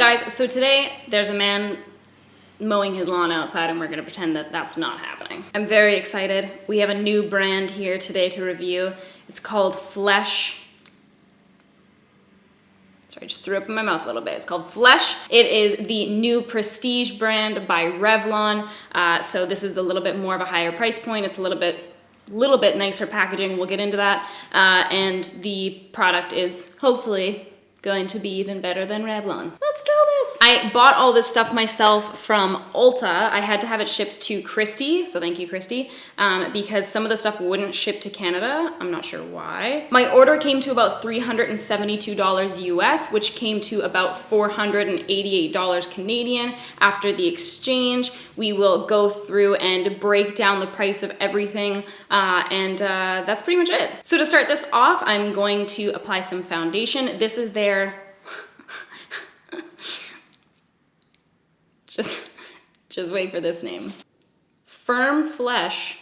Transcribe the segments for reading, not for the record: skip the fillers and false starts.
guys, so today there's a man mowing his lawn outside and we're gonna pretend that that's not happening. I'm very excited. We have a new brand here today to review. It's called Sorry, I just threw up in my mouth a little bit. It's called Flesh. It is the new prestige brand by Revlon. So this is a little bit more of a higher price point. It's a little bit nicer packaging. We'll get into that. And the product is hopefully going to be even better than Revlon. Let's do this. I bought all this stuff myself from Ulta. I had to have it shipped to Christy, so thank you, Christy, because some of the stuff wouldn't ship to Canada. I'm not sure why. My order came to about $372 US, which came to about $488 Canadian. After the exchange, we will go through and break down the price of everything, and that's pretty much it. So to start this off, I'm going to apply some foundation. This is their just wait for this name. Firm Flesh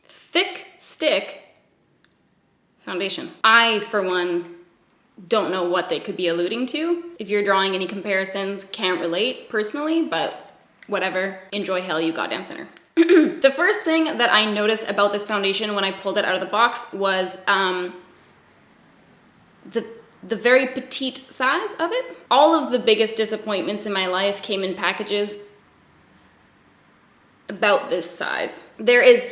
Thick Stick Foundation. I, for one, don't know what they could be alluding to. If you're drawing any comparisons, can't relate personally, but whatever. Enjoy hell, you goddamn sinner. The first thing that I noticed about this foundation when I pulled it out of the box was the very petite size of it. All of the biggest disappointments in my life came in packages about this size. There is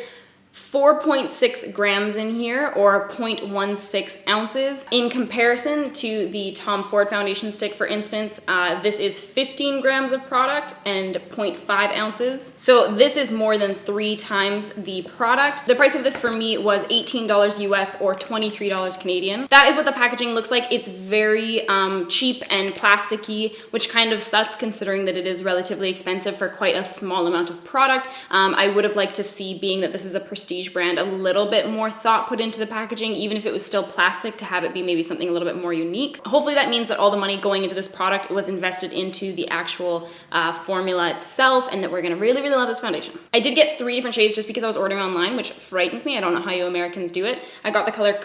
4.6 grams in here, or 0.16 ounces. In comparison to the Tom Ford foundation stick, for instance, this is 15 grams of product and 0.5 ounces. So this is more than 3 times the product. The price of this for me was $18 US or $23 Canadian. That is what the packaging looks like. It's very cheap and plasticky, which kind of sucks considering that it is relatively expensive for quite a small amount of product. I would have liked to see, being that this is a prestige brand, a little bit more thought put into the packaging, even if it was still plastic, to have it be maybe something a little bit more unique. Hopefully that means that all the money going into this product was invested into the actual formula itself, and that we're gonna really, really love this foundation. I did get 3 different shades just because I was ordering online, which frightens me. I don't know how you Americans do it. I got the color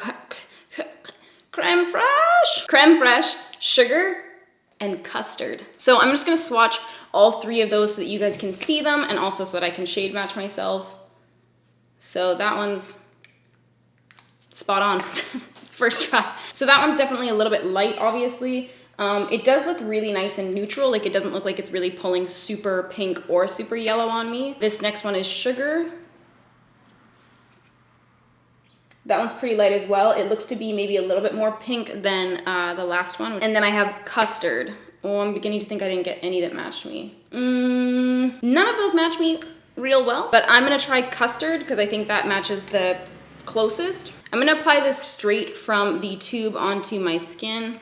Creme Fraiche, Sugar, and Custard. So I'm just gonna swatch all 3 of those so that you guys can see them, and also so that I can shade match myself. So that one's spot on. First try. So that one's definitely a little bit light, obviously. It does look really nice and neutral. Like, it doesn't look like it's really pulling super pink or super yellow on me. This next one is Sugar. That one's pretty light as well. It looks to be maybe a little bit more pink than the last one. And then I have Custard. Oh, I'm beginning to think I didn't get any that matched me. None of those match me real well, but I'm gonna try Custard because I think that matches the closest. I'm gonna apply this straight from the tube onto my skin,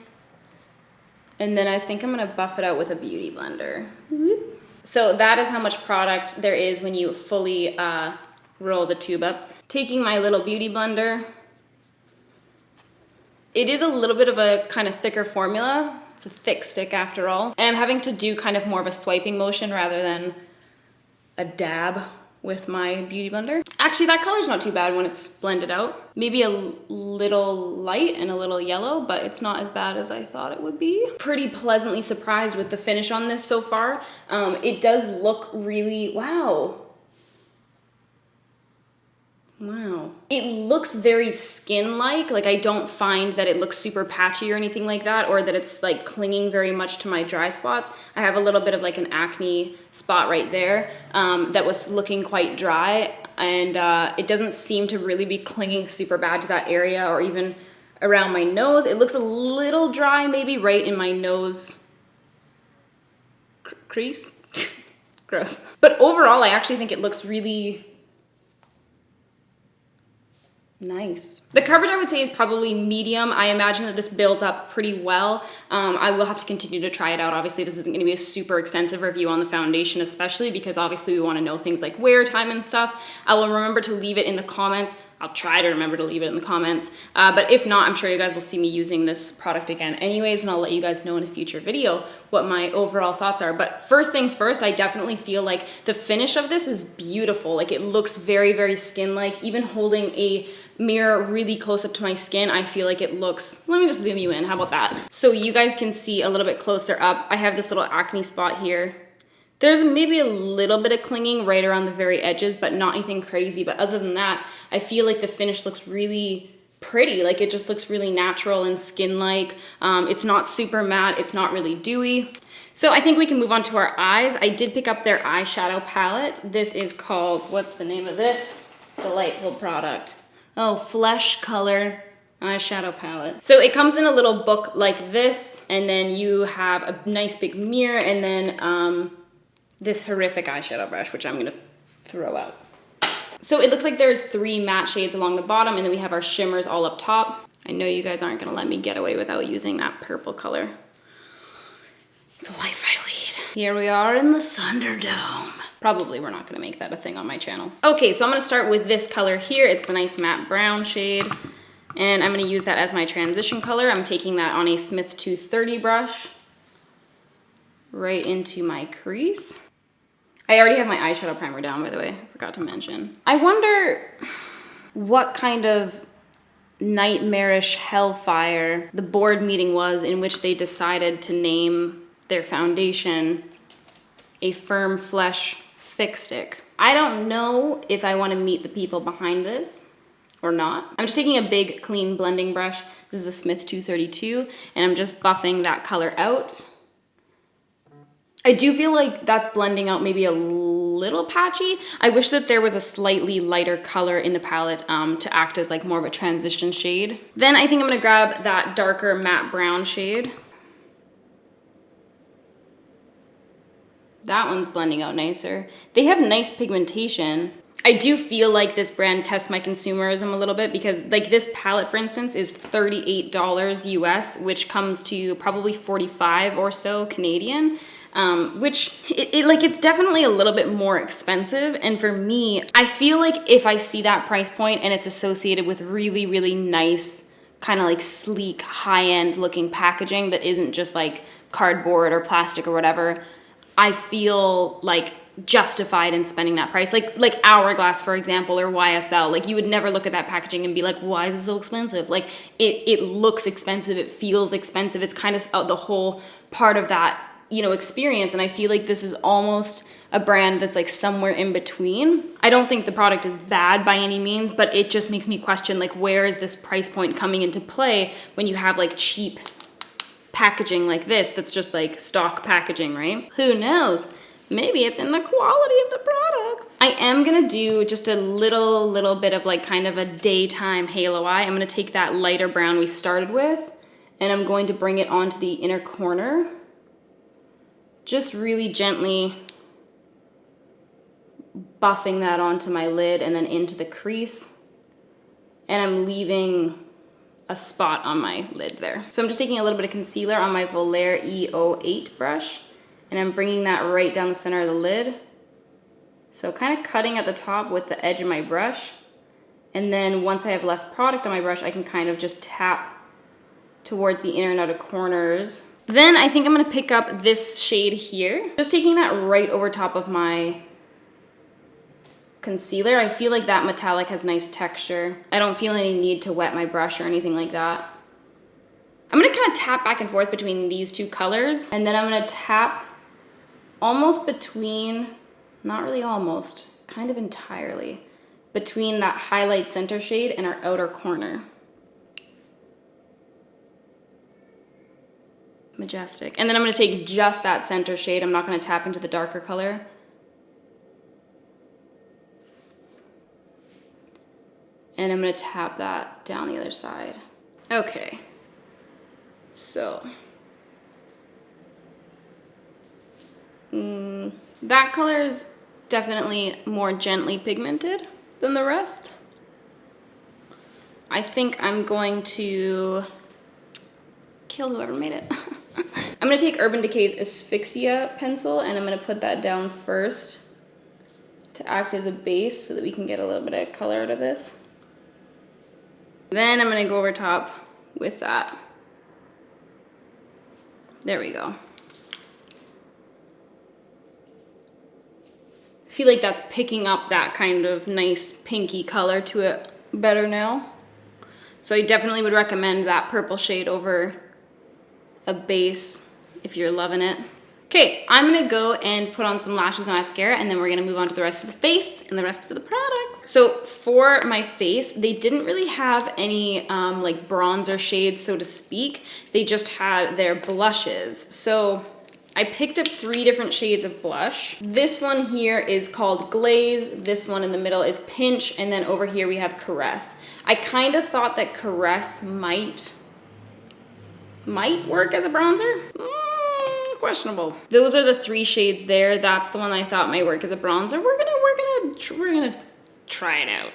and then I think I'm gonna buff it out with a beauty blender. So that is how much product there is when you fully roll the tube up. Taking my little beauty blender, it is a little bit of a kind of thicker formula. It's a thick stick after all, and I'm having to do kind of more of a swiping motion rather than a dab with my beauty blender. Actually, that color's not too bad when it's blended out. Maybe a little light and a little yellow, but it's not as bad as I thought it would be. Pretty pleasantly surprised with the finish on this so far. It does look really, wow. It looks very skin-like. Like, I don't find that it looks super patchy or anything like that, or that it's like clinging very much to my dry spots. I have a little bit of like an acne spot right there that was looking quite dry, and it doesn't seem to really be clinging super bad to that area or even around my nose. It looks a little dry maybe right in my nose crease. Gross. But overall, I actually think it looks really nice. The coverage, I would say, is probably medium. I imagine that this builds up pretty well. I will have to continue to try it out. Obviously, this isn't going to be a super extensive review on the foundation, especially because obviously we want to know things like wear time and stuff. I will remember to leave it in the comments. I'll try to remember to leave it in the comments. But if not, I'm sure you guys will see me using this product again anyways, and I'll let you guys know in a future video what my overall thoughts are. But first things first, I definitely feel like the finish of this is beautiful. Like, it looks very, very skin-like. Even holding a mirror really close up to my skin, I feel like it looks, let me just zoom you in, how about that? So you guys can see a little bit closer up, I have this little acne spot here. There's maybe a little bit of clinging right around the very edges, but not anything crazy. But other than that, I feel like the finish looks really pretty. Like, it just looks really natural and skin-like. It's not super matte, it's not really dewy. So I think we can move on to our eyes. I did pick up their eyeshadow palette. This is called, what's the name of this? Delightful product. Oh, Flesh Color Eyeshadow Palette. So it comes in a little book like this, and then you have a nice big mirror, and then this horrific eyeshadow brush, which I'm gonna throw out. So it looks like there's 3 matte shades along the bottom, and then we have our shimmers all up top. I know you guys aren't gonna let me get away without using that purple color. The life I lead. Here we are in the Thunderdome. Probably we're not gonna make that a thing on my channel. Okay, so I'm gonna start with this color here. It's the nice matte brown shade, and I'm gonna use that as my transition color. I'm taking that on a Smith 230 brush right into my crease. I already have my eyeshadow primer down, by the way, I forgot to mention. I wonder what kind of nightmarish hellfire the board meeting was in which they decided to name their foundation a Firm Flesh Thick Stick. I don't know if I want to meet the people behind this or not. I'm just taking a big clean blending brush. This is a Smith 232, and I'm just buffing that color out. I do feel like that's blending out maybe a little patchy. I wish that there was a slightly lighter color in the palette to act as like more of a transition shade. Then I think I'm gonna grab that darker matte brown shade. That one's blending out nicer. They have nice pigmentation. I do feel like this brand tests my consumerism a little bit, because like this palette, for instance, is $38 US, which comes to probably 45 or so Canadian. Which it's definitely a little bit more expensive. And for me, I feel like if I see that price point and it's associated with really, really nice, kind of like sleek, high-end looking packaging that isn't just like cardboard or plastic or whatever, I feel like justified in spending that price. Like Hourglass, for example, or YSL. Like, you would never look at that packaging and be like, why is it so expensive? Like, it looks expensive, it feels expensive. It's kind of the whole part of that, you know, experience. And I feel like this is almost a brand that's like somewhere in between. I don't think the product is bad by any means, but it just makes me question, like, where is this price point coming into play when you have like cheap packaging like this that's just like stock packaging, right? Who knows? Maybe it's in the quality of the products. I am gonna do just a little bit of like kind of a daytime halo eye. I'm gonna take that lighter brown we started with, and I'm going to bring it onto the inner corner. Just really gently buffing that onto my lid and then into the crease. And I'm leaving a spot on my lid there. So I'm just taking a little bit of concealer on my Volair E08 brush, and I'm bringing that right down the center of the lid. So kind of cutting at the top with the edge of my brush. And then once I have less product on my brush, I can kind of just tap towards the inner and outer corners. Then I think I'm gonna pick up this shade here. Just taking that right over top of my concealer. I feel like that metallic has nice texture. I don't feel any need to wet my brush or anything like that. I'm gonna kind of tap back and forth between these two colors, and then I'm gonna tap almost between, not really almost, kind of entirely, between that highlight center shade and our outer corner. Majestic. And then I'm gonna take just that center shade. I'm not gonna tap into the darker color. And I'm gonna tap that down the other side. Okay, so. That color is definitely more gently pigmented than the rest. I think I'm going to kill whoever made it. I'm gonna take Urban Decay's Asphyxia Pencil, and I'm gonna put that down first to act as a base so that we can get a little bit of color out of this. Then I'm gonna go over top with that. There we go. I feel like that's picking up that kind of nice pinky color to it better now. So I definitely would recommend that purple shade over a base if you're loving it. Okay, I'm gonna go and put on some lashes and mascara, and then we're gonna move on to the rest of the face and the rest of the product. So for my face, they didn't really have any like bronzer shades, so to speak. They just had their blushes. So I picked up 3 different shades of blush. This one here is called Glaze. This one in the middle is Pinch, and then over here we have Caress. I kind of thought that Caress might work as a bronzer. Questionable. Those are the 3 shades there. That's the one I thought might work as a bronzer. We're gonna try it out.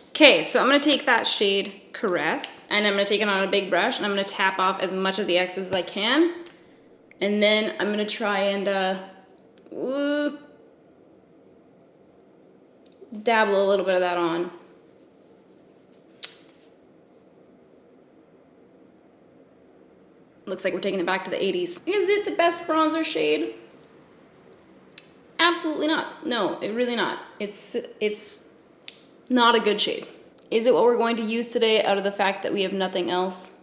Okay, so I'm gonna take that shade Caress, and I'm gonna take it on a big brush, and I'm gonna tap off as much of the excess as I can. And then I'm gonna try and dabble a little bit of that on. Looks like we're taking it back to the 80s. Is it the best bronzer shade? Absolutely not. No, it really not. It's not a good shade. Is it what we're going to use today out of the fact that we have nothing else?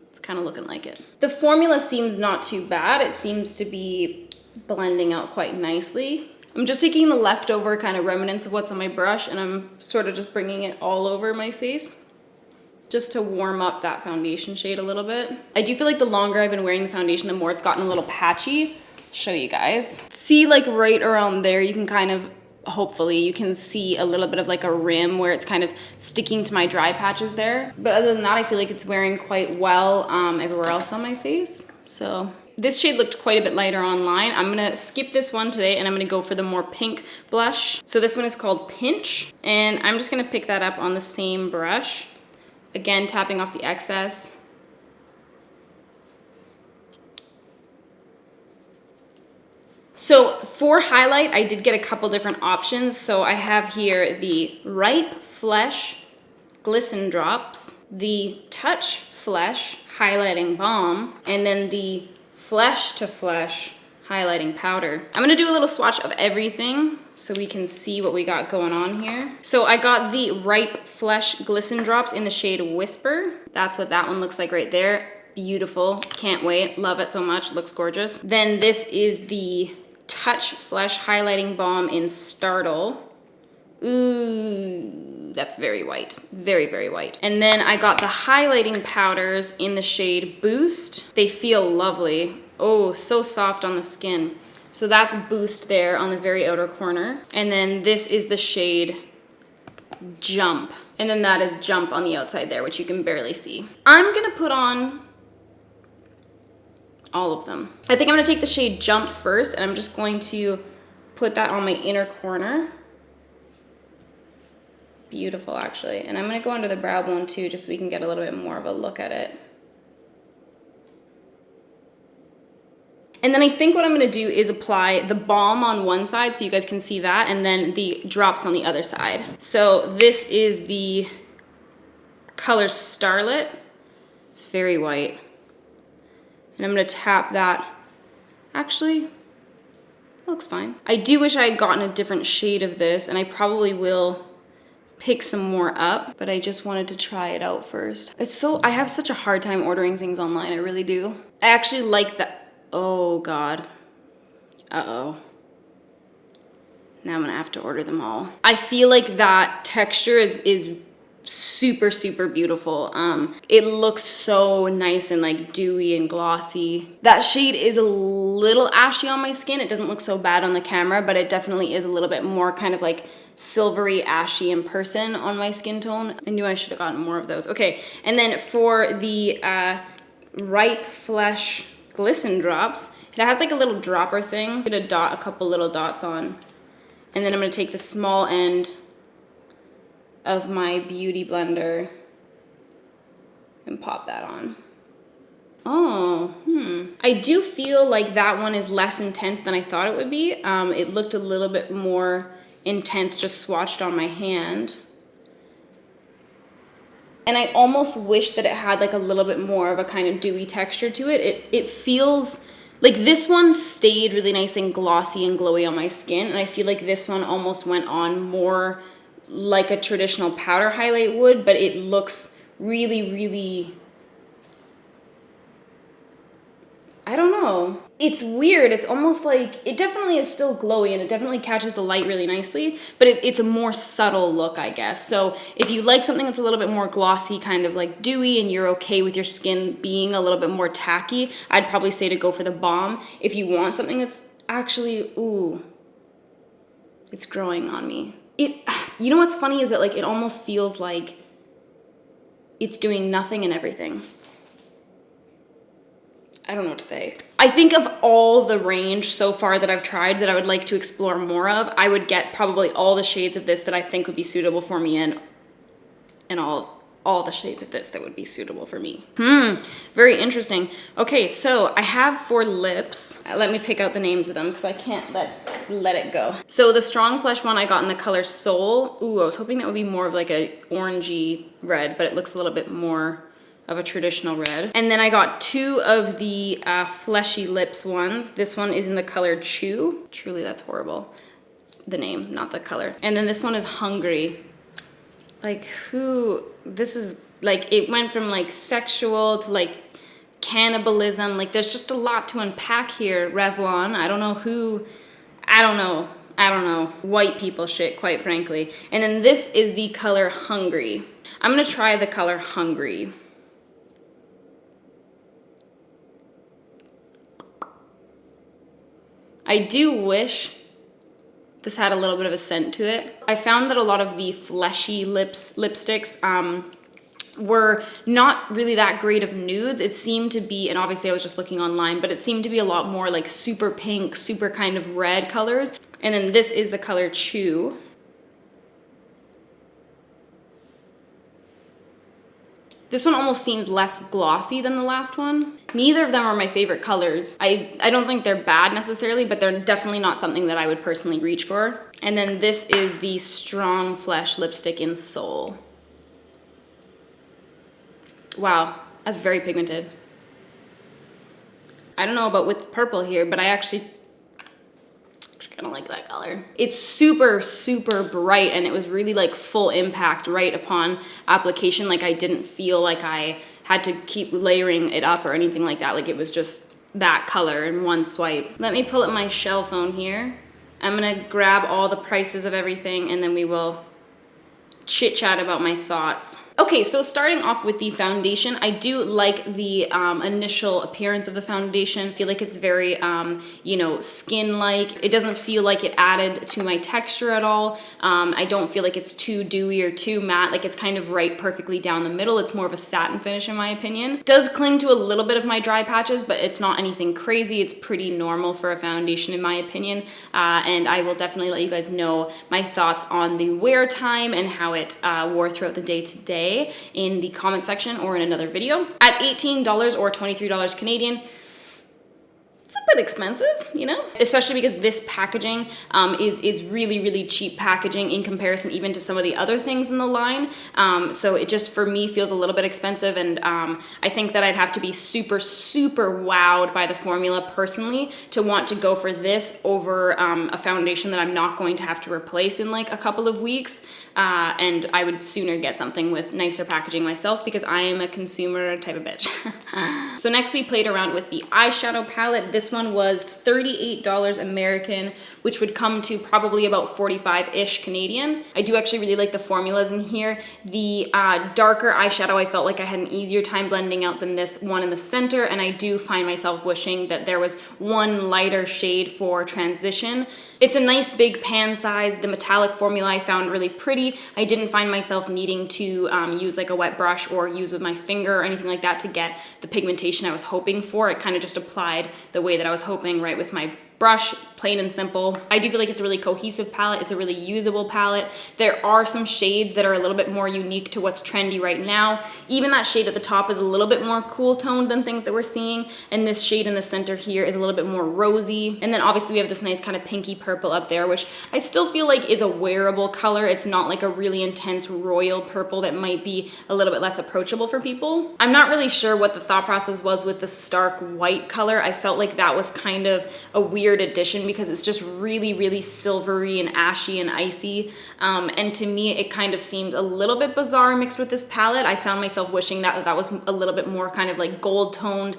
It's kind of looking like it. The formula seems not too bad. It seems to be blending out quite nicely. I'm just taking the leftover kind of remnants of what's on my brush, and I'm sort of just bringing it all over my face, just to warm up that foundation shade a little bit. I do feel like the longer I've been wearing the foundation, the more it's gotten a little patchy. I'll show you guys. See, like right around there, you can kind of, hopefully, you can see a little bit of like a rim where it's kind of sticking to my dry patches there. But other than that, I feel like it's wearing quite well everywhere else on my face. So this shade looked quite a bit lighter online. I'm gonna skip this one today, and I'm gonna go for the more pink blush. So this one is called Pinch, and I'm just gonna pick that up on the same brush. Again, tapping off the excess. So for highlight, I did get a couple different options. So I have here the Ripe Flesh Glistened Drops, the Touch Flesh Highlighting Balm, and then the Flesh to Flesh highlighting powder. I'm gonna do a little swatch of everything so we can see what we got going on here. So I got the Ripe Flesh Glisten Drops in the shade Whisper. That's what that one looks like right there. Beautiful, can't wait, love it so much, looks gorgeous. Then this is the Touch Flesh Highlighting Balm in Startle. Ooh, that's very white, very, very white. And then I got the highlighting powders in the shade Boost. They feel lovely. Oh, so soft on the skin. So that's Boost there on the very outer corner. And then this is the shade Jump. And then that is Jump on the outside there, which you can barely see. I'm gonna put on all of them. I think I'm gonna take the shade Jump first, and I'm just going to put that on my inner corner. Beautiful, actually. And I'm gonna go under the brow bone too, just so we can get a little bit more of a look at it. And then I think what I'm gonna do is apply the balm on one side so you guys can see that, and then the drops on the other side. So this is the color Starlit. It's very white. And I'm gonna tap that. Actually, looks fine. I do wish I had gotten a different shade of this, and I probably will pick some more up, but I just wanted to try it out first. I have such a hard time ordering things online, I really do. I actually like that. Oh God. Uh-oh. Now I'm gonna have to order them all. I feel like that texture is super, super beautiful. It looks so nice and like dewy and glossy. That shade is a little ashy on my skin. It doesn't look so bad on the camera, but it definitely is a little bit more kind of like silvery ashy in person on my skin tone. I knew I should have gotten more of those. Okay, and then for the Ripe Flesh Glisten Drops, it has like a little dropper thing. I'm gonna dot a couple little dots on, and then I'm gonna take the small end of my beauty blender and pop that on. Oh, I do feel like that one is less intense than I thought it would be. It looked a little bit more intense just swatched on my hand. And I almost wish that it had like a little bit more of a kind of dewy texture to it. It feels like this one stayed really nice and glossy and glowy on my skin, and I feel like this one almost went on more like a traditional powder highlight would, but it looks really, really, I don't know. It's weird. It's almost like, it definitely is still glowy and it definitely catches the light really nicely, but it's a more subtle look, I guess. So if you like something that's a little bit more glossy, kind of like dewy, and you're okay with your skin being a little bit more tacky, I'd probably say to go for the Balm. If you want something that's actually, ooh, it's growing on me. You know what's funny is that like it almost feels like it's doing nothing and everything. I don't know what to say. I think of all the range so far that I've tried that I would like to explore more of, I would get probably all the shades of this that I think would be suitable for me, and all the shades of this that would be suitable for me. Very interesting. Okay, so I have for lips. Let me pick out the names of them because I can't let it go. So the Strong Flesh one I got in the color Soul. Ooh, I was hoping that would be more of like a orangey red, but it looks a little bit more of a traditional red. And then I got 2 of the Fleshy Lips ones. This one is in the color Chew. Truly, that's horrible. The name, not the color. And then this one is Hungry. Like this is like, it went from like sexual to like cannibalism. Like there's just a lot to unpack here, Revlon. I don't know. White people shit, quite frankly. And then this is the color Hungry. I'm gonna try the color Hungry. I do wish this had a little bit of a scent to it. I found that a lot of the Fleshy Lips lipsticks were not really that great of nudes. It seemed to be, and obviously I was just looking online, but it seemed to be a lot more like super pink, super kind of red colors. And then this is the color Chew. This one almost seems less glossy than the last one. Neither of them are my favorite colors. I don't think they're bad necessarily, but they're definitely not something that I would personally reach for. And then this is the Strong Flesh lipstick in Insole. Wow, that's very pigmented. I don't know about with purple here, but I actually kind of like that color. It's super, super bright, and it was really like full impact right upon application. Like I didn't feel like I had to keep layering it up or anything like that. Like it was just that color in one swipe. Let me pull up my shell phone here. I'm gonna grab all the prices of everything, and then we will chit chat about my thoughts. Okay, so starting off with the foundation, I do like the initial appearance of the foundation. I feel like it's very, you know, skin-like. It doesn't feel like it added to my texture at all. I don't feel like it's too dewy or too matte. Like it's kind of right perfectly down the middle. It's more of a satin finish in my opinion. It does cling to a little bit of my dry patches, but it's not anything crazy. It's pretty normal for a foundation in my opinion. And I will definitely let you guys know my thoughts on the wear time and how it wore throughout the day today in the comment section or in another video. At $18 or $23 Canadian, it's a bit expensive, you know? Especially because this packaging is really, really cheap packaging in comparison even to some of the other things in the line. So it just, for me, feels a little bit expensive, and I think that I'd have to be super, super wowed by the formula personally to want to go for this over a foundation that I'm not going to have to replace in like a couple of weeks. And I would sooner get something with nicer packaging myself because I am a consumer type of bitch. So next we played around with the eyeshadow palette. This one was $38 American, which would come to probably about 45-ish Canadian. I do actually really like the formulas in here. The darker eyeshadow, I felt like I had an easier time blending out than this one in the center, and I do find myself wishing that there was one lighter shade for transition. It's a nice big pan size. The metallic formula I found really pretty. I didn't find myself needing to use like a wet brush or use with my finger or anything like that to get the pigmentation I was hoping for. It kind of just applied the way that I was hoping, right with my brush, plain and simple. I do feel like it's a really cohesive palette. It's a really usable palette. There are some shades that are a little bit more unique to what's trendy right now. Even that shade at the top is a little bit more cool toned than things that we're seeing. And this shade in the center here is a little bit more rosy. And then obviously we have this nice kind of pinky purple up there, which I still feel like is a wearable color. It's not like a really intense royal purple that might be a little bit less approachable for people. I'm not really sure what the thought process was with the stark white color. I felt like that was kind of a weird addition because it's just really, really silvery and ashy and icy. And to me, it kind of seemed a little bit bizarre mixed with this palette. I found myself wishing that that was a little bit more kind of like gold toned,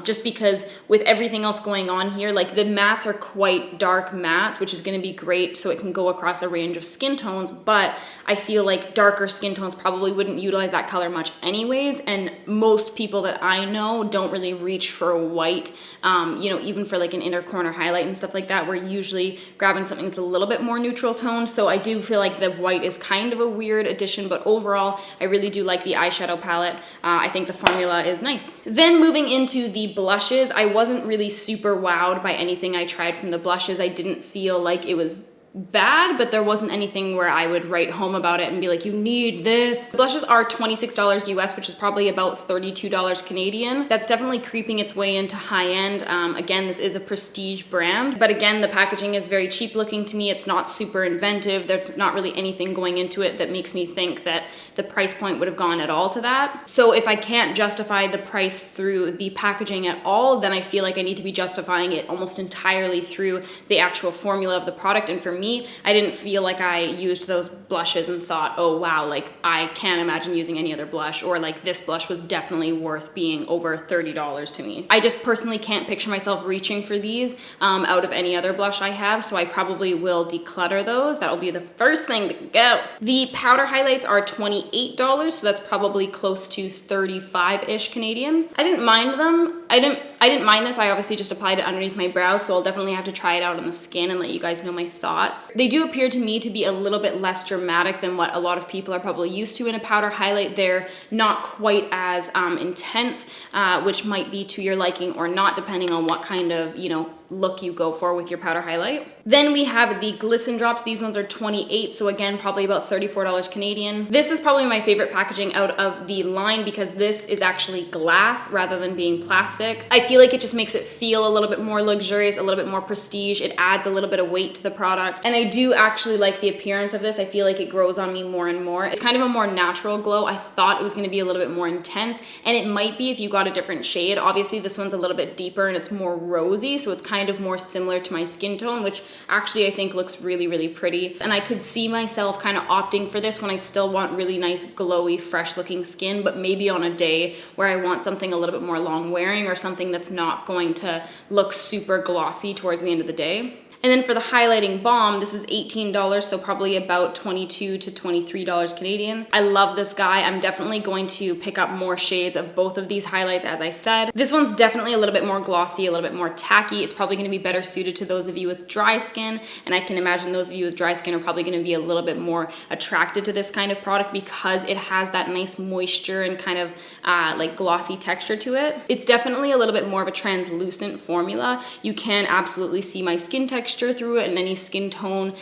just because with everything else going on here, like the mattes are quite dark mattes, which is going to be great so it can go across a range of skin tones, but I feel like darker skin tones probably wouldn't utilize that color much anyways, and most people that I know don't really reach for white, you know, even for like an inner corner highlight and stuff like that. We're usually grabbing something that's a little bit more neutral toned, so I do feel like the white is kind of a weird addition, but overall, I really do like the eyeshadow palette. I think the formula is nice. Then moving into the blushes, I wasn't really super wowed by anything I tried from the blushes. I didn't feel like it was bad, but there wasn't anything where I would write home about it and be like, you need this. The blushes are $26 US, which is probably about $32 Canadian. That's definitely creeping its way into high end. Again, this is a prestige brand, but again, the packaging is very cheap looking to me. It's not super inventive. There's not really anything going into it that makes me think that the price point would have gone at all to that. So if I can't justify the price through the packaging at all, then I feel like I need to be justifying it almost entirely through the actual formula of the product. And for me, I didn't feel like I used those blushes and thought, oh wow, like I can't imagine using any other blush, or like this blush was definitely worth being over $30 to me. I just personally can't picture myself reaching for these out of any other blush I have, so I probably will declutter those. That'll be the first thing to go. The powder highlights are $28, so that's probably close to 35-ish Canadian. I didn't mind them. I didn't mind this. I obviously just applied it underneath my brows, so I'll definitely have to try it out on the skin and let you guys know my thoughts. They do appear to me to be a little bit less dramatic than what a lot of people are probably used to in a powder highlight. They're not quite as intense, which might be to your liking or not, depending on what kind of, you know, look you go for with your powder highlight. Then we have the Glistened Drops. These ones are $28, so again, probably about $34 Canadian. This is probably my favorite packaging out of the line because this is actually glass rather than being plastic. I feel like it just makes it feel a little bit more luxurious, a little bit more prestige. It adds a little bit of weight to the product. And I do actually like the appearance of this. I feel like it grows on me more and more. It's kind of a more natural glow. I thought it was gonna be a little bit more intense, and it might be if you got a different shade. Obviously, this one's a little bit deeper and it's more rosy, so it's kind of more similar to my skin tone, which actually I think looks really, really pretty. And I could see myself kind of opting for this when I still want really nice, glowy, fresh looking skin, but maybe on a day where I want something a little bit more long wearing or something that's not going to look super glossy towards the end of the day. And then for the highlighting balm, this is $18, so probably about $22 to $23 Canadian. I love this guy. I'm definitely going to pick up more shades of both of these highlights, as I said. This one's definitely a little bit more glossy, a little bit more tacky. It's probably gonna be better suited to those of you with dry skin, and I can imagine those of you with dry skin are probably gonna be a little bit more attracted to this kind of product because it has that nice moisture and kind of like glossy texture to it. It's definitely a little bit more of a translucent formula. You can absolutely see my skin texture through it and any skin tone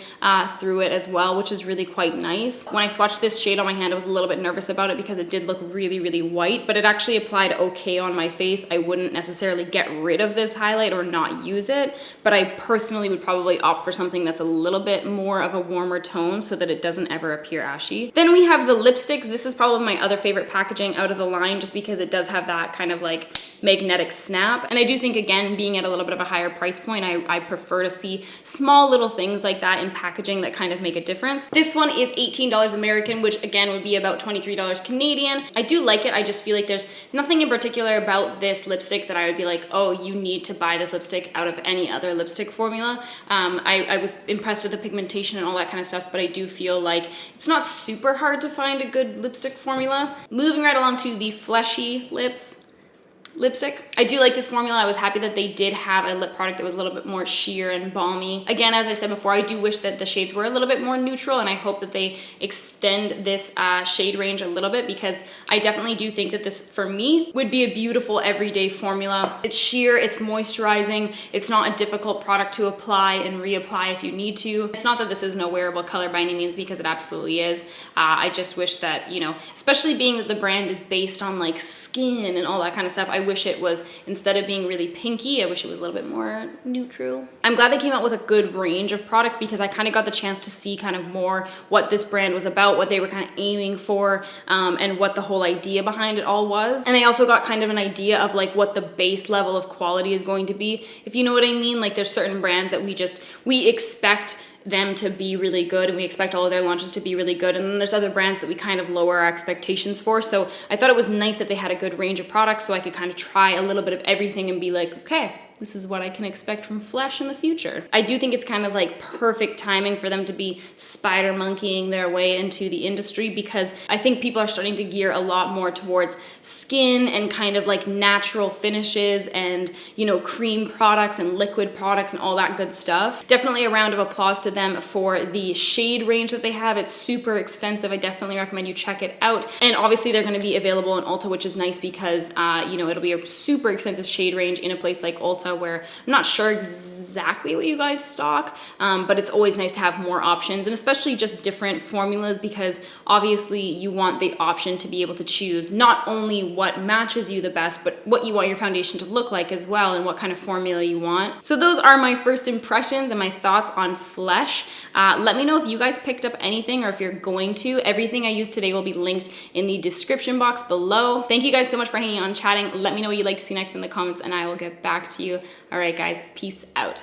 through it as well, which is really quite nice. When I swatched this shade on my hand, I was a little bit nervous about it because it did look really, really white, but it actually applied okay on my face. I wouldn't necessarily get rid of this highlight or not use it, but I personally would probably opt for something that's a little bit more of a warmer tone so that it doesn't ever appear ashy. Then we have the lipsticks. This is probably my other favorite packaging out of the line just because it does have that kind of like magnetic snap. And I do think, again, being at a little bit of a higher price point, I prefer to see small little things like that in packaging that kind of make a difference. This one is $18 American, which again would be about $23 Canadian. I do like it. I just feel like there's nothing in particular about this lipstick that I would be like, oh, you need to buy this lipstick out of any other lipstick formula. I was impressed with the pigmentation and all that kind of stuff, but I do feel like it's not super hard to find a good lipstick formula. Moving right along to the Fleshy Lips. lipstick. I do like this formula. I was happy that they did have a lip product that was a little bit more sheer and balmy. Again, as I said before, I do wish that the shades were a little bit more neutral, and I hope that they extend this shade range a little bit, because I definitely do think that this, for me, would be a beautiful everyday formula. It's sheer, it's moisturizing, it's not a difficult product to apply and reapply if you need to. It's not that this is no wearable color by any means, because it absolutely is. I just wish that, you know, especially being that the brand is based on like skin and all that kind of stuff, I wish it was, instead of being really pinky, I wish it was a little bit more neutral. I'm glad they came out with a good range of products, because I kind of got the chance to see kind of more what this brand was about, what they were kind of aiming for, and what the whole idea behind it all was. And I also got kind of an idea of like what the base level of quality is going to be, if you know what I mean. Like there's certain brands that we expect them to be really good, and we expect all of their launches to be really good, and then there's other brands that we kind of lower our expectations for. So I thought it was nice that they had a good range of products, so I could kind of try a little bit of everything and be like, okay, this is what I can expect from Flesh in the future. I do think it's kind of like perfect timing for them to be spider monkeying their way into the industry, because I think people are starting to gear a lot more towards skin and kind of like natural finishes and, you know, cream products and liquid products and all that good stuff. Definitely a round of applause to them for the shade range that they have. It's super extensive. I definitely recommend you check it out. And obviously they're going to be available in Ulta, which is nice, because you know, it'll be a super extensive shade range in a place like Ulta, where I'm not sure exactly what you guys stock, but it's always nice to have more options, and especially just different formulas, because obviously you want the option to be able to choose not only what matches you the best, but what you want your foundation to look like as well, and what kind of formula you want. So those are my first impressions and my thoughts on Flesh. Let me know if you guys picked up anything, or if you're going to. Everything I used today will be linked in the description box below. Thank you guys so much for hanging out and chatting. Let me know what you'd like to see next in the comments, and I will get back to you. All right, guys, peace out.